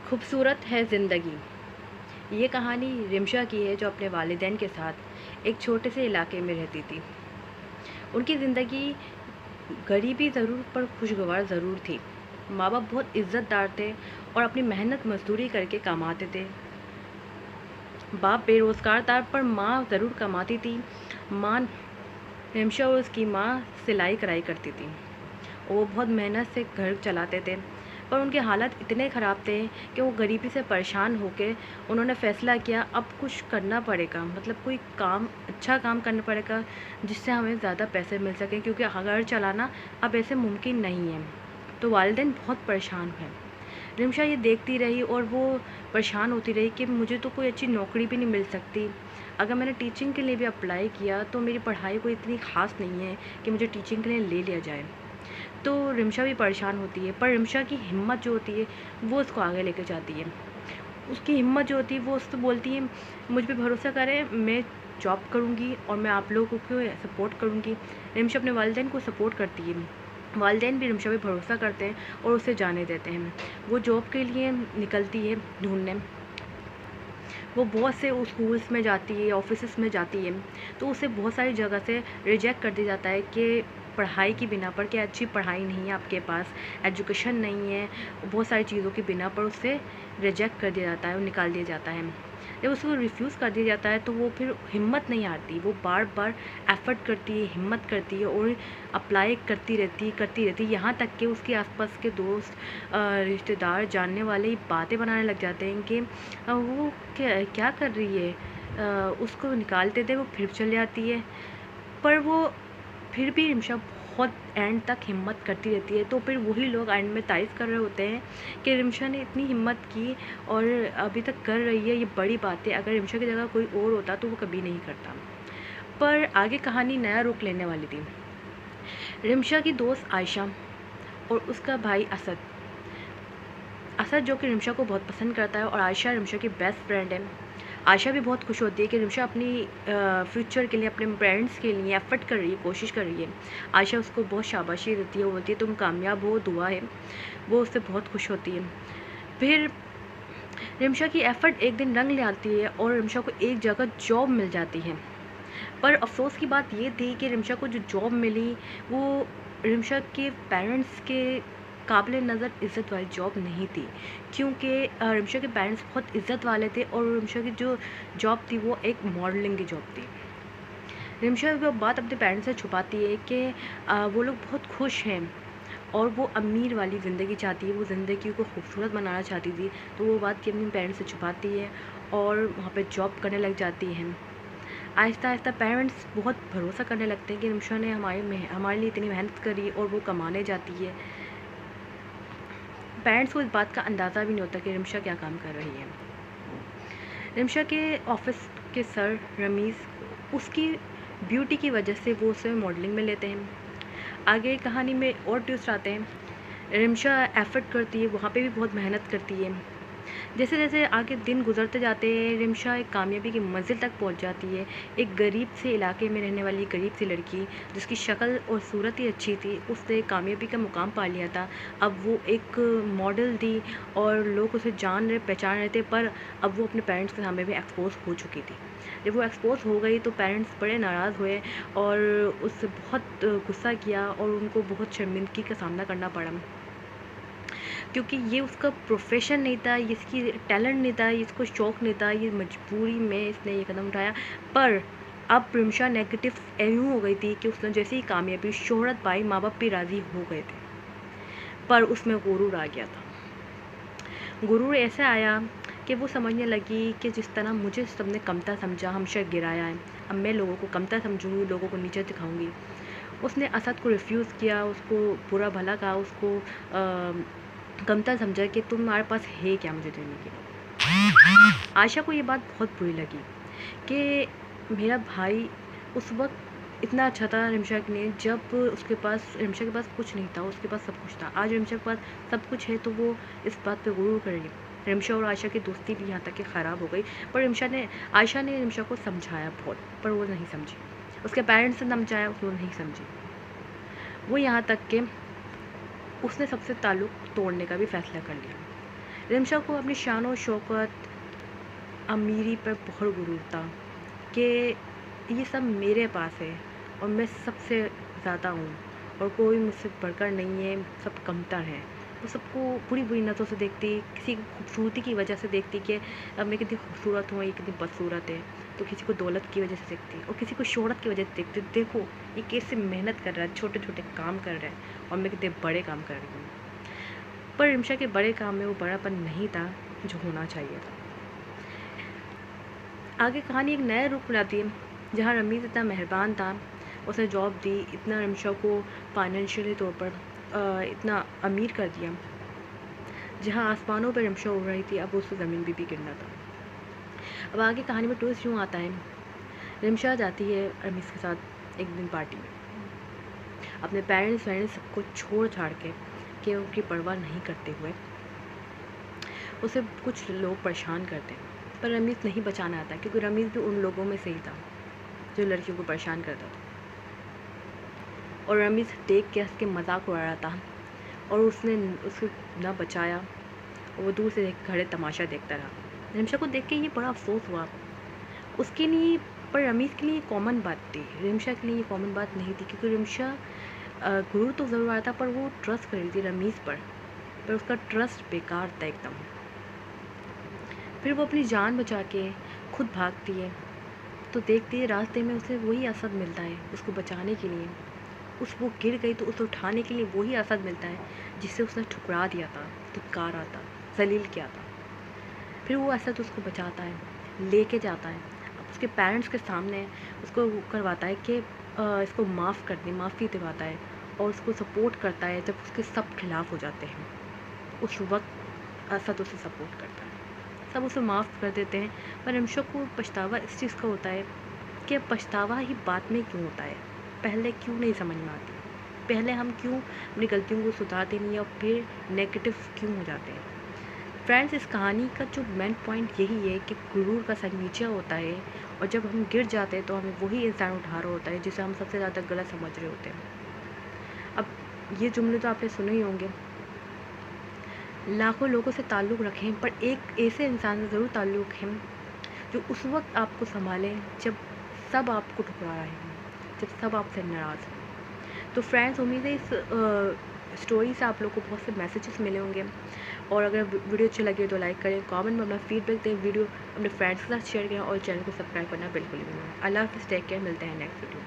खूबसूरत है ज़िंदगी। ये कहानी रिमशा की है, जो अपने वालिदैन के साथ एक छोटे से इलाके में रहती थी। उनकी ज़िंदगी गरीबी ज़रूर पर खुशगवार ज़रूर थी। माँ-बाप बहुत इज़्ज़तदार थे और अपनी मेहनत मज़दूरी करके कमाते थे। बाप बेरोज़गार था, पर माँ ज़रूर कमाती थी। माँ रिमशा और उसकी माँ सिलाई-कढ़ाई करती थी। वो बहुत मेहनत से घर चलाते थे, पर उनके हालात इतने ख़राब थे कि वो गरीबी से परेशान होके उन्होंने फ़ैसला किया, अब कुछ करना पड़ेगा, मतलब कोई काम, अच्छा काम करना पड़ेगा जिससे हमें ज़्यादा पैसे मिल सकें, क्योंकि घर चलाना अब ऐसे मुमकिन नहीं है। तो वालिदैन बहुत परेशान हुए। रिमशा ये देखती रही और वो परेशान होती रही कि मुझे तो कोई अच्छी नौकरी भी नहीं मिल सकती। अगर मैंने टीचिंग के लिए भी अप्लाई किया तो मेरी पढ़ाई कोई इतनी ख़ास नहीं है कि मुझे टीचिंग के लिए ले लिया जाए। तो रिमशा भी परेशान होती है, पर रिमशा की हिम्मत जो होती है वो उसको आगे लेके जाती है। उसकी हिम्मत जो होती है वो उससे बोलती है, मुझ पे भरोसा करें, मैं जॉब करूँगी और मैं आप लोगों को सपोर्ट करूँगी। रिमशा अपने वालिदैन को सपोर्ट करती है। वालिदैन भी रिमशा पे भरोसा करते हैं और उसे जाने देते हैं। वो जॉब के लिए निकलती है ढूँढने। वो बहुत से स्कूल्स में जाती है, ऑफिसेस में जाती है, तो उसे बहुत सारी जगह से रिजेक्ट कर दिया जाता है कि पढ़ाई की बिना पर, कि अच्छी पढ़ाई नहीं है आपके पास, एजुकेशन नहीं है, बहुत सारी चीज़ों की बिना पर उसे रिजेक्ट कर दिया जाता है और निकाल दिया जाता है। जब उसको रिफ्यूज़ कर दिया जाता है तो वो फिर हिम्मत नहीं हारती, वो बार बार एफ़र्ट करती है, हिम्मत करती है और अप्लाई करती रहती है, यहाँ तक कि उसके आसपास के दोस्त, रिश्तेदार, जानने वाले ये बातें बनाने लग जाते हैं कि वो क्या क्या कर रही है। उसको निकालते थे, वो फिर चली आती है, पर वो फिर भी रिमशा बहुत एंड तक हिम्मत करती रहती है। तो फिर वही लोग एंड में तारीफ़ कर रहे होते हैं कि रिमशा ने इतनी हिम्मत की और अभी तक कर रही है, ये बड़ी बात है। अगर रिमशा की जगह कोई और होता तो वो कभी नहीं करता। पर आगे कहानी नया रुख लेने वाली थी। रिमशा की दोस्त आयशा और उसका भाई असद। असद जो कि रिमशा को बहुत पसंद करता है और आयशा रिमशा की बेस्ट फ्रेंड है। आयशा भी बहुत खुश होती है कि रिमशा अपनी फ्यूचर के लिए, अपने पेरेंट्स के लिए एफ़र्ट कर रही है, कोशिश कर रही है। आयशा उसको बहुत शाबाशी देती है, वो बोलती है तुम कामयाब हो, दुआ है। वो उससे बहुत खुश होती है। फिर रिमशा की एफ़र्ट एक दिन रंग ले आती है और रिमशा को एक जगह जॉब मिल जाती है। पर अफ़सोस की बात ये थी कि रिमशा को जो जॉब मिली वो रिमशा के पेरेंट्स के काबिल नज़र इज़्ज़त वाली जॉब नहीं थी, क्योंकि रिमशा के पेरेंट्स बहुत इज़्ज़त वाले थे और रिमशा की जो जॉब थी वो एक मॉडलिंग की जॉब थी। रिमशा वो बात अपने पेरेंट्स से छुपाती है कि वो लोग बहुत खुश हैं और वो अमीर वाली ज़िंदगी चाहती है, वो ज़िंदगी को खूबसूरत बनाना चाहती थी। तो वो बात कि अपने पेरेंट्स से छुपाती है और वहाँ पे जॉब करने लग जाती है। आहिस्ता-आहिस्ता पेरेंट्स बहुत भरोसा करने लगते हैं कि रिमशा ने हमारे लिए इतनी मेहनत करी और वो कमाने जाती है। पेरेंट्स को इस बात का अंदाज़ा भी नहीं होता कि रिमशा क्या काम कर रही है। रिमशा के ऑफ़िस के सर रमीज़ उसकी ब्यूटी की वजह से वो उसे मॉडलिंग में लेते हैं। आगे कहानी में और ट्विस्ट आते हैं। रिमशा एफ़र्ट करती है, वहाँ पे भी बहुत मेहनत करती है। जैसे-जैसे आगे दिन गुज़रते जाते हैं, रिमशा एक कामयाबी की मंज़िल तक पहुँच जाती है। एक गरीब से इलाके में रहने वाली गरीब सी लड़की, जिसकी शक्ल और सूरत ही अच्छी थी, उसने कामयाबी का मुकाम पा लिया था। अब वो एक मॉडल थी और लोग उसे जान रहे, पहचान रहे थे, पर अब वो अपने पेरेंट्स के सामने भी एक्सपोज़ हो चुकी थी। जब वो एक्सपोज़ हो गई तो पेरेंट्स बड़े नाराज़ हुए और उससे बहुत गुस्सा किया और उनको बहुत शर्मिंदगी का सामना करना पड़ा। क्योंकि ये उसका प्रोफ़ेशन नहीं था, ये इसकी टैलेंट नहीं था, ये इसको शौक नहीं था, ये मजबूरी में इसने ये कदम उठाया। पर अब रिमशा नेगेटिव यूँ हो गई थी कि उसने जैसे ही कामयाबी, शोहरत पाई, माँ-बाप भी राज़ी हो गए थे। पर उसमें गुरूर आ गया था। गुरूर ऐसा आया कि वो समझने लगी कि जिस तरह मुझे सबने कमतर समझा, हमेशा गिराया है, अब मैं लोगों को कमतर समझूँगी, लोगों को नीचा दिखाऊँगी। उसने असद को रिफ्यूज़ किया, उसको बुरा-भला कहा, उसको कमतर समझा कि तुम्हारे पास है क्या मुझे देने के लिए। आयशा को ये बात बहुत बुरी लगी कि मेरा भाई उस वक़्त इतना अच्छा था रिमशा के लिए, जब रिमशा के पास कुछ नहीं था, उसके पास सब कुछ था। आज रिमशा के पास सब कुछ है तो वो इस बात पे गुरूर कर रही है। रिमशा और आयशा की दोस्ती भी यहाँ तक कि ख़राब हो गई। पर आयशा ने रिमशा को समझाया बहुत, पर वो नहीं समझी। उसके पेरेंट्स ने समझाया, वो नहीं समझी। वो यहाँ तक कि उसने सबसे ताल्लुक़ तोड़ने का भी फ़ैसला कर लिया। रिमशा को अपनी शान और शौकत, अमीरी पर बहुत गुरूर था कि ये सब मेरे पास है और मैं सबसे ज़्यादा हूँ और कोई मुझसे बढ़कर नहीं है, सब कमतर हैं। वो सबको बुरी बुरी नज़रों से देखती, किसी की खूबसूरती की वजह से देखती कि अब मैं कितनी खूबसूरत हूँ, ये कितनी बदसूरत है। तो किसी को दौलत की वजह से देखती और किसी को शोहरत की वजह से देखती, देखो ये कैसे मेहनत कर रहा है, छोटे छोटे काम कर रहा है और मैं कितने बड़े काम कर रही हूँ। पर रिमशा के बड़े काम में वो बड़ापन नहीं था जो होना चाहिए था। आगे कहानी एक नया रूप बनाती है, जहाँ रमीज़ इतना मेहरबान था, उसने जॉब दी, इतना रिमशा को फाइनेंशियली तौर पर इतना अमीर कर दिया। जहाँ आसमानों पर रिमशा उड़ रही थी, अब उसको ज़मीन भी गिरना था। अब आगे कहानी में ट्विस्ट यूँ आता है, रिमशा जाती है रमीज़ के साथ एक दिन पार्टी में, अपने पेरेंट्स वेरेंट्स सबको छोड़ छाड़ के, कि उनकी परवाह नहीं करते हुए उसे कुछ लोग परेशान करते हैं। पर रमीज़ नहीं बचाना आता, क्योंकि रमीज़ भी उन लोगों में से ही था जो लड़कियों को परेशान करता था। और रमीज़ देख के हंस के मजाक उड़ा रहा था और उसने उसको ना बचाया और वो दूर से खड़े तमाशा देखता रहा। रिमशा को देख के ये बड़ा अफसोस हुआ उसके लिए, पर रमीज़ के लिए कॉमन बात थी, रिमशा के लिए ये कॉमन बात नहीं थी, क्योंकि रिमशा गुरूर तो ज़रूर आया था पर वो ट्रस्ट कर रही थी रमीज़ पर उसका ट्रस्ट बेकार था एकदम। फिर वो अपनी जान बचा के खुद भागती है, तो देखती है रास्ते में उसे वही असद मिलता है उसको बचाने के लिए। वो गिर गई तो उसे उठाने के लिए वही असद मिलता है जिससे उसने ठुकरा दिया था, धुतकारा था, जलील किया था। फिर वो असद उसको बचाता है, लेके जाता है, अब उसके पेरेंट्स के सामने उसको करवाता है कि इसको माफ़ कर दे, माफ़ी दिलवाता है और उसको सपोर्ट करता है जब उसके सब खिलाफ़ हो जाते हैं। उस वक्त असद उसे सपोर्ट करता है, सब उसे माफ़ कर देते हैं। पर रिमशा को पछतावा इस चीज़ का होता है कि पछतावा ही बाद में क्यों होता है, पहले क्यों नहीं समझ में आती, पहले हम क्यों अपनी गलतियों को सुधारते नहीं और फिर नेगेटिव क्यों हो जाते हैं। फ्रेंड्स, इस कहानी का जो मेन पॉइंट यही है कि गुरूर का सर नीचा होता है और जब हम गिर जाते हैं तो हमें वही इंसान उठा रहा होता है जिसे हम सबसे ज़्यादा गलत समझ रहे होते हैं। अब ये जुमले तो आपने सुने ही होंगे, लाखों लोगों से ताल्लुक़ रखें पर एक ऐसे इंसान से ज़रूर ताल्लुक़ रखें जो उस वक्त आपको संभालें जब सब आपको ठुकरा रहे हैं, जब सब आपसे नाराज़ हैं। तो फ्रेंड्स, उम्मीद है इस स्टोरी से आप लोगों को बहुत से मैसेजेस मिले होंगे और अगर वीडियो अच्छी लगे तो लाइक करें, कमेंट में अपना फीडबैक दें, वीडियो अपने फ्रेंड्स के साथ शेयर करें और चैनल को सब्सक्राइब करना बिल्कुल भी नहीं। अल्लाह हाफ़िज़, टेक केयर, मिलते हैं नेक्स्ट वीडियो।